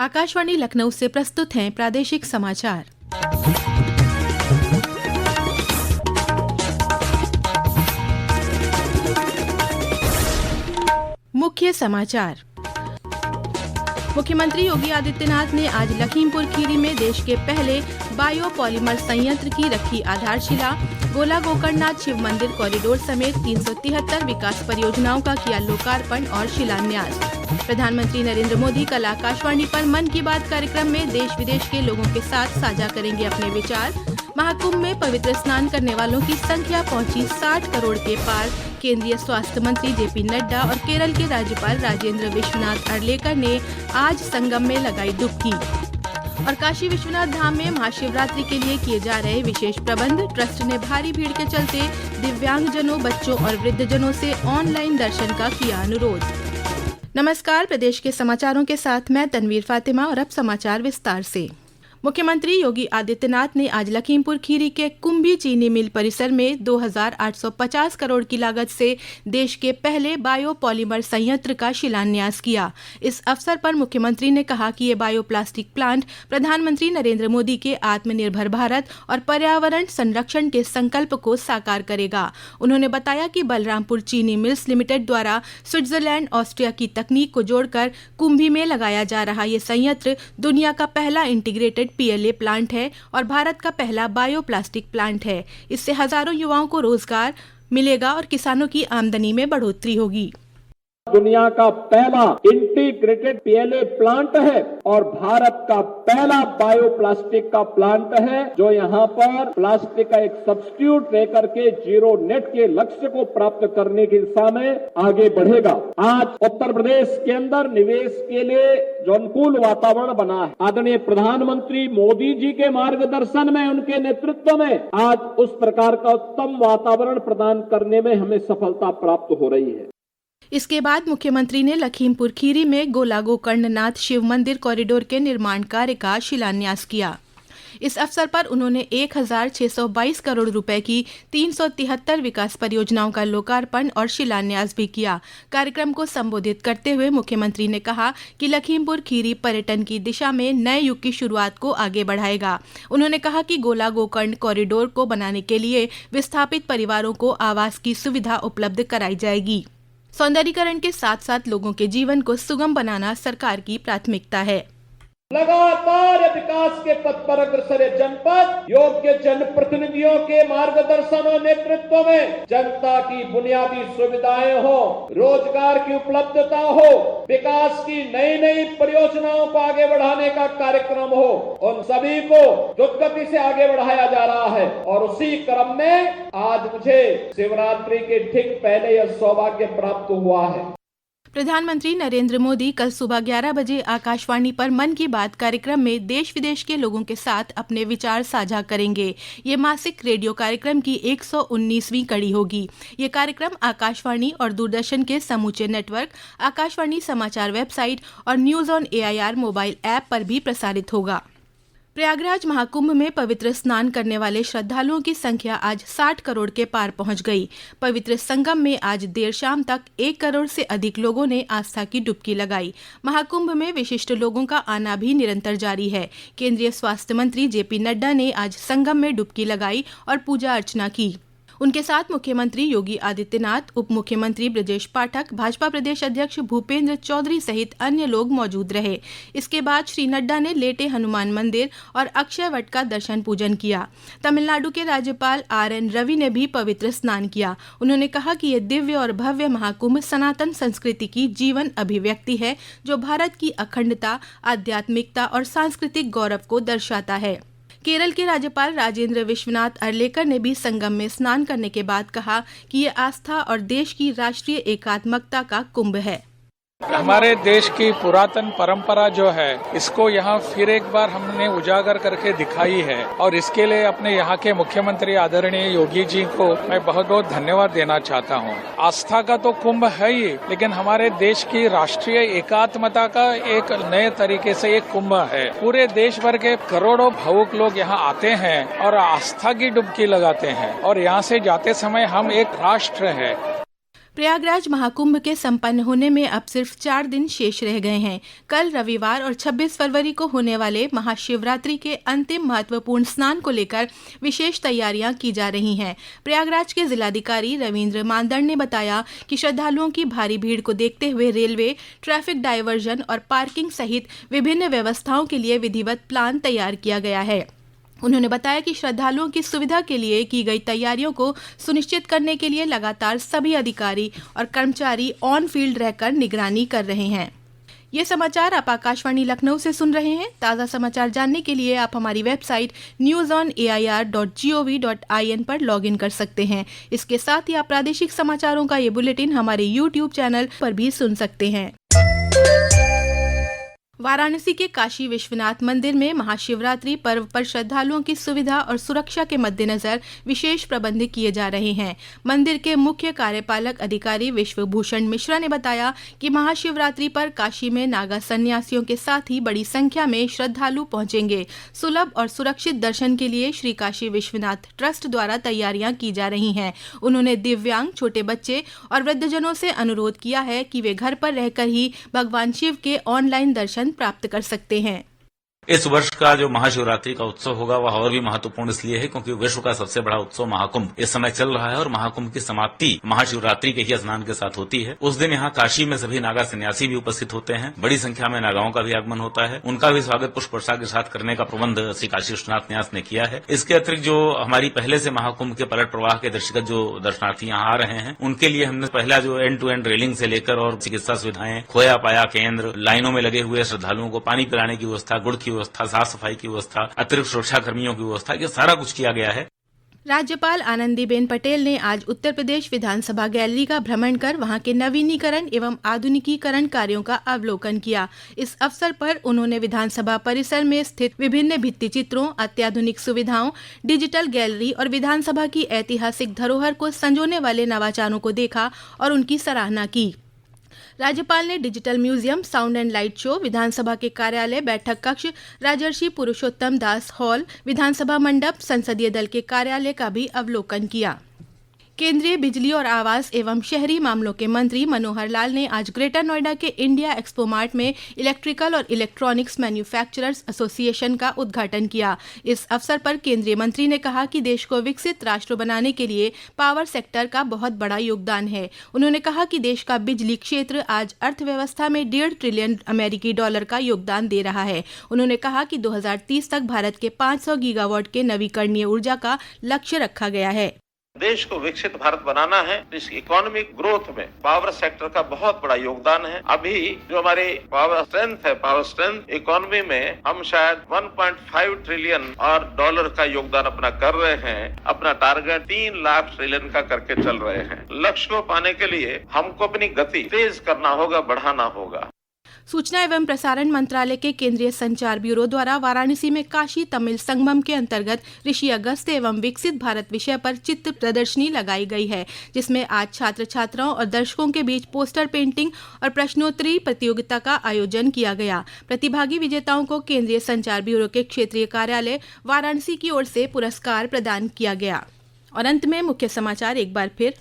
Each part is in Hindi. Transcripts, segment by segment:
आकाशवाणी लखनऊ से प्रस्तुत हैं प्रादेशिक समाचार। मुख्य समाचार। मुख्यमंत्री योगी आदित्यनाथ ने आज लखीमपुर खीरी में देश के पहले बायोपॉलीमर संयंत्र की रखी आधारशिला। गोला गोकर्णनाथ शिव मंदिर कॉरिडोर समेत 373 विकास परियोजनाओं का किया लोकार्पण और शिलान्यास। प्रधानमंत्री नरेंद्र मोदी कल आकाशवाणी पर मन की बात कार्यक्रम में देश विदेश के लोगों के साथ साझा करेंगे अपने विचार। महाकुंभ में पवित्र स्नान करने वालों की संख्या पहुंची 60 करोड़ के पार। केंद्रीय स्वास्थ्य मंत्री जेपी नड्डा और केरल के राज्यपाल राजेंद्र विश्वनाथ अर्लेकर ने आज संगम में लगाई डुबकी। और काशी विश्वनाथ धाम में महाशिवरात्रि के लिए किए जा रहे विशेष प्रबंध। ट्रस्ट ने भारी भीड़ के चलते दिव्यांगजनों, बच्चों और वृद्धजनों से ऑनलाइन दर्शन का किया अनुरोध। नमस्कार, प्रदेश के समाचारों के साथ मैं तनवीर फातिमा और अब समाचार विस्तार से। मुख्यमंत्री योगी आदित्यनाथ ने आज लखीमपुर खीरी के कुंभी चीनी मिल परिसर में 2850 करोड़ की लागत से देश के पहले बायोपॉलीमर संयंत्र का शिलान्यास किया। इस अवसर पर मुख्यमंत्री ने कहा कि ये बायोप्लास्टिक प्लांट प्रधानमंत्री नरेंद्र मोदी के आत्मनिर्भर भारत और पर्यावरण संरक्षण के संकल्प को साकार करेगा। उन्होंने बताया कि बलरामपुर चीनी मिल्स लिमिटेड द्वारा स्विट्जरलैंड, ऑस्ट्रिया की तकनीक को जोड़कर कुंभी में लगाया जा रहा ये संयंत्र दुनिया का पहला इंटीग्रेटेड पीएलए प्लांट है और भारत का पहला बायोप्लास्टिक प्लांट है। इससे हजारों युवाओं को रोजगार मिलेगा और किसानों की आमदनी में बढ़ोतरी होगी। दुनिया का पहला इंटीग्रेटेड पीएलए प्लांट है और भारत का पहला बायोप्लास्टिक का प्लांट है, जो यहाँ पर प्लास्टिक का एक सब्स्टिट्यूट लेकर के जीरो नेट के लक्ष्य को प्राप्त करने की दिशा में आगे बढ़ेगा। आज उत्तर प्रदेश के अंदर निवेश के लिए जो अनुकूल वातावरण बना है, आदरणीय प्रधानमंत्री मोदी जी के मार्गदर्शन में, उनके नेतृत्व में आज उस प्रकार का उत्तम वातावरण प्रदान करने में हमें सफलता प्राप्त हो रही है। इसके बाद मुख्यमंत्री ने लखीमपुर खीरी में गोला गोकर्णनाथ शिव मंदिर कॉरिडोर के निर्माण कार्य का शिलान्यास किया। इस अवसर पर उन्होंने 1622 करोड़ रुपए की 373 विकास परियोजनाओं का लोकार्पण और शिलान्यास भी किया। कार्यक्रम को संबोधित करते हुए मुख्यमंत्री ने कहा कि लखीमपुर खीरी पर्यटन की दिशा में नए युग की शुरुआत को आगे बढ़ाएगा। उन्होंने कहा कि गोला गोकर्ण कॉरिडोर को बनाने के लिए विस्थापित परिवारों को आवास की सुविधा उपलब्ध कराई जाएगी। सौंदर्यीकरण के साथ साथ लोगों के जीवन को सुगम बनाना सरकार की प्राथमिकता है। लगातार विकास के पथ पर अग्रसर जनपद योग्य जनप्रतिनिधियों के मार्गदर्शन और नेतृत्व में जनता की बुनियादी सुविधाएं हो, रोजगार की उपलब्धता हो, विकास की नई नई परियोजनाओं को आगे बढ़ाने का कार्यक्रम हो, उन सभी को द्रुत गति से आगे बढ़ाया जा रहा है। और उसी क्रम में आज मुझे शिवरात्रि के ठीक पहले यह सौभाग्य प्राप्त हुआ है। प्रधानमंत्री नरेंद्र मोदी कल सुबह 11 बजे आकाशवाणी पर मन की बात कार्यक्रम में देश विदेश के लोगों के साथ अपने विचार साझा करेंगे। ये मासिक रेडियो कार्यक्रम की 119वीं कड़ी होगी। ये कार्यक्रम आकाशवाणी और दूरदर्शन के समूचे नेटवर्क, आकाशवाणी समाचार वेबसाइट और news on AIR mobile app पर भी प्रसारित होगा। प्रयागराज महाकुंभ में पवित्र स्नान करने वाले श्रद्धालुओं की संख्या आज 60 करोड़ के पार पहुंच गई। पवित्र संगम में आज देर शाम तक 1 करोड़ से अधिक लोगों ने आस्था की डुबकी लगाई। महाकुंभ में विशिष्ट लोगों का आना भी निरंतर जारी है। केंद्रीय स्वास्थ्य मंत्री जेपी नड्डा ने आज संगम में डुबकी लगाई और पूजा अर्चना की। उनके साथ मुख्यमंत्री योगी आदित्यनाथ, उप मुख्यमंत्री ब्रजेश पाठक, भाजपा प्रदेश अध्यक्ष भूपेंद्र चौधरी सहित अन्य लोग मौजूद रहे। इसके बाद श्री नड्डा ने लेटे हनुमान मंदिर और अक्षय वट का दर्शन पूजन किया। तमिलनाडु के राज्यपाल RN रवि ने भी पवित्र स्नान किया। उन्होंने कहा कि यह दिव्य और भव्य महाकुंभ सनातन संस्कृति की जीवन अभिव्यक्ति है, जो भारत की अखंडता, आध्यात्मिकता और सांस्कृतिक गौरव को दर्शाता है। केरल के राज्यपाल राजेंद्र विश्वनाथ अर्लेकर ने भी संगम में स्नान करने के बाद कहा कि ये आस्था और देश की राष्ट्रीय एकात्मकता का कुंभ है। हमारे देश की पुरातन परंपरा जो है, इसको यहाँ फिर एक बार हमने उजागर करके दिखाई है और इसके लिए अपने यहाँ के मुख्यमंत्री आदरणीय योगी जी को मैं बहुत बहुत धन्यवाद देना चाहता हूँ। आस्था का तो कुंभ है ही, लेकिन हमारे देश की राष्ट्रीय एकात्मता का एक नए तरीके से एक कुंभ है। पूरे देश भर के करोड़ों भावुक लोग यहाँ आते हैं और आस्था की डुबकी लगाते हैं और यहाँ से जाते समय हम एक राष्ट्र है। प्रयागराज महाकुंभ के संपन्न होने में अब सिर्फ 4 दिन शेष रह गए हैं। कल रविवार और 26 फरवरी को होने वाले महाशिवरात्रि के अंतिम महत्वपूर्ण स्नान को लेकर विशेष तैयारियां की जा रही हैं। प्रयागराज के जिलाधिकारी रविंद्र मांदड़ ने बताया कि श्रद्धालुओं की भारी भीड़ को देखते हुए रेलवे, ट्रैफिक डायवर्जन और पार्किंग सहित विभिन्न व्यवस्थाओं के लिए विधिवत प्लान तैयार किया गया है। उन्होंने बताया कि श्रद्धालुओं की सुविधा के लिए की गई तैयारियों को सुनिश्चित करने के लिए लगातार सभी अधिकारी और कर्मचारी ऑन फील्ड रहकर निगरानी कर रहे हैं। ये समाचार आप आकाशवाणी लखनऊ से सुन रहे हैं। ताज़ा समाचार जानने के लिए आप हमारी वेबसाइट newsonair.gov.in पर लॉगिन कर सकते हैं। इसके साथ ही आप प्रादेशिक समाचारों का ये बुलेटिन हमारे YouTube चैनल पर भी सुन सकते हैं। वाराणसी के काशी विश्वनाथ मंदिर में महाशिवरात्रि पर्व पर श्रद्धालुओं की सुविधा और सुरक्षा के मद्देनजर विशेष प्रबंध किए जा रहे हैं। मंदिर के मुख्य कार्यपालक अधिकारी विश्वभूषण मिश्रा ने बताया कि महाशिवरात्रि पर काशी में नागा सन्यासियों के साथ ही बड़ी संख्या में श्रद्धालु पहुंचेंगे। सुलभ और सुरक्षित दर्शन के लिए श्री काशी विश्वनाथ ट्रस्ट द्वारा तैयारियां की जा रही हैं। उन्होंने दिव्यांग, छोटे बच्चे और वृद्धजनों से अनुरोध किया है कि वे घर पर रहकर ही भगवान शिव के ऑनलाइन दर्शन प्राप्त कर सकते हैं। इस वर्ष का जो महाशिवरात्रि का उत्सव होगा वह और भी महत्वपूर्ण इसलिए है क्योंकि विश्व का सबसे बड़ा उत्सव महाकुंभ इस समय चल रहा है और महाकुंभ की समाप्ति महाशिवरात्रि के ही स्नान के साथ होती है। उस दिन यहाँ काशी में सभी नागा सन्यासी भी उपस्थित होते हैं। बड़ी संख्या में नागाओं का भी आगमन होता है। उनका भी स्वागत पुष्प वर्षा के साथ करने का प्रबंध श्री काशी विश्वनाथ न्यास ने किया है। इसके अतिरिक्त जो हमारी पहले से महाकुंभ के पलट प्रवाह के दृष्टिगत जो दर्शनार्थी यहाँ आ रहे हैं उनके लिए हमने पहला जो एंड टू एंड रेलिंग से लेकर और चिकित्सा सुविधाएं, खोया पाया केंद्र, लाइनों में लगे हुए श्रद्धालुओं को पानी पिलाने की व्यवस्था, गुड़ की व्यवस्था, साफ सफाई की व्यवस्था, अतिरिक्त सुरक्षा कर्मियों की व्यवस्था, ये सारा कुछ किया गया है। राज्यपाल आनंदीबेन पटेल ने आज उत्तर प्रदेश विधानसभा गैलरी का भ्रमण कर वहां के नवीनीकरण एवं आधुनिकीकरण कार्यों का अवलोकन किया। इस अवसर पर उन्होंने विधानसभा परिसर में स्थित विभिन्न भित्ति चित्रों, अत्याधुनिक सुविधाओं, डिजिटल गैलरी और विधानसभा की ऐतिहासिक धरोहर को संजोने वाले नवाचारों को देखा और उनकी सराहना की। राज्यपाल ने digital museum, sound and light show, विधानसभा के कार्यालय, बैठक कक्ष, राजर्षि पुरुषोत्तम दास हॉल, विधानसभा मंडप, संसदीय दल के कार्यालय का भी अवलोकन किया। केंद्रीय बिजली और आवास एवं शहरी मामलों के मंत्री मनोहर लाल ने आज ग्रेटर नोएडा के इंडिया एक्सपो मार्ट में इलेक्ट्रिकल और इलेक्ट्रॉनिक्स मैन्युफैक्चरर्स एसोसिएशन का उद्घाटन किया। इस अवसर पर केंद्रीय मंत्री ने कहा कि देश को विकसित राष्ट्र बनाने के लिए पावर सेक्टर का बहुत बड़ा योगदान है। उन्होंने कहा कि देश का बिजली क्षेत्र आज अर्थव्यवस्था में $1.5 ट्रिलियन अमेरिकी डॉलर का योगदान दे रहा है। उन्होंने कहा कि 2030 तक भारत के 500 गीगावाट के नवीकरणीय ऊर्जा का लक्ष्य रखा गया है। देश को विकसित भारत बनाना है। इस इकोनॉमिक ग्रोथ में पावर सेक्टर का बहुत बड़ा योगदान है। अभी जो हमारी पावर स्ट्रेंथ इकोनॉमी में हम शायद 1.5 ट्रिलियन और डॉलर का योगदान अपना कर रहे हैं। अपना टारगेट 3 लाख ट्रिलियन का करके चल रहे हैं। लक्ष्य को पाने के लिए हमको अपनी गति तेज करना होगा, बढ़ाना होगा। सूचना एवं प्रसारण मंत्रालय के केंद्रीय संचार ब्यूरो द्वारा वाराणसी में काशी तमिल संगमम के अंतर्गत ऋषि अगस्त्य एवं विकसित भारत विषय पर चित्र प्रदर्शनी लगाई गई है, जिसमें आज छात्र छात्राओं और दर्शकों के बीच पोस्टर पेंटिंग और प्रश्नोत्तरी प्रतियोगिता का आयोजन किया गया। प्रतिभागी विजेताओं को केंद्रीय संचार ब्यूरो के क्षेत्रीय कार्यालय वाराणसी की ओर से पुरस्कार प्रदान किया गया। और अंत में मुख्य समाचार एक बार फिर।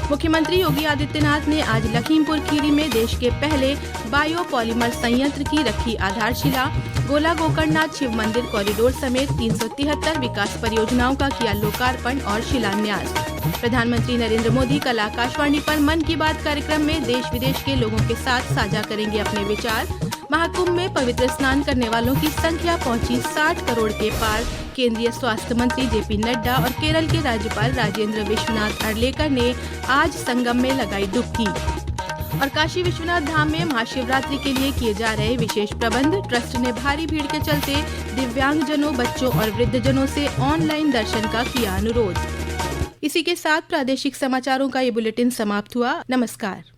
मुख्यमंत्री योगी आदित्यनाथ ने आज लखीमपुर खीरी में देश के पहले बायोपॉलीमर संयंत्र की रखी आधारशिला। गोला गोकर्णनाथ शिव मंदिर कॉरिडोर समेत 373 विकास परियोजनाओं का किया लोकार्पण और शिलान्यास। प्रधानमंत्री नरेंद्र मोदी कल आकाशवाणी पर मन की बात कार्यक्रम में देश विदेश के लोगों के साथ साझा करेंगे अपने विचार। महाकुंभ में पवित्र स्नान करने वालों की संख्या पहुंची 60 करोड़ के पार। केंद्रीय स्वास्थ्य मंत्री जेपी नड्डा और केरल के राज्यपाल राजेंद्र विश्वनाथ अर्लेकर ने आज संगम में लगाई डुबकी। और काशी विश्वनाथ धाम में महाशिवरात्रि के लिए किए जा रहे विशेष प्रबंध। ट्रस्ट ने भारी भीड़ के चलते दिव्यांगजनों, बच्चों और वृद्धजनों से ऑनलाइन दर्शन का किया अनुरोध। इसी के साथ प्रादेशिक समाचारों का ये बुलेटिन समाप्त हुआ। नमस्कार।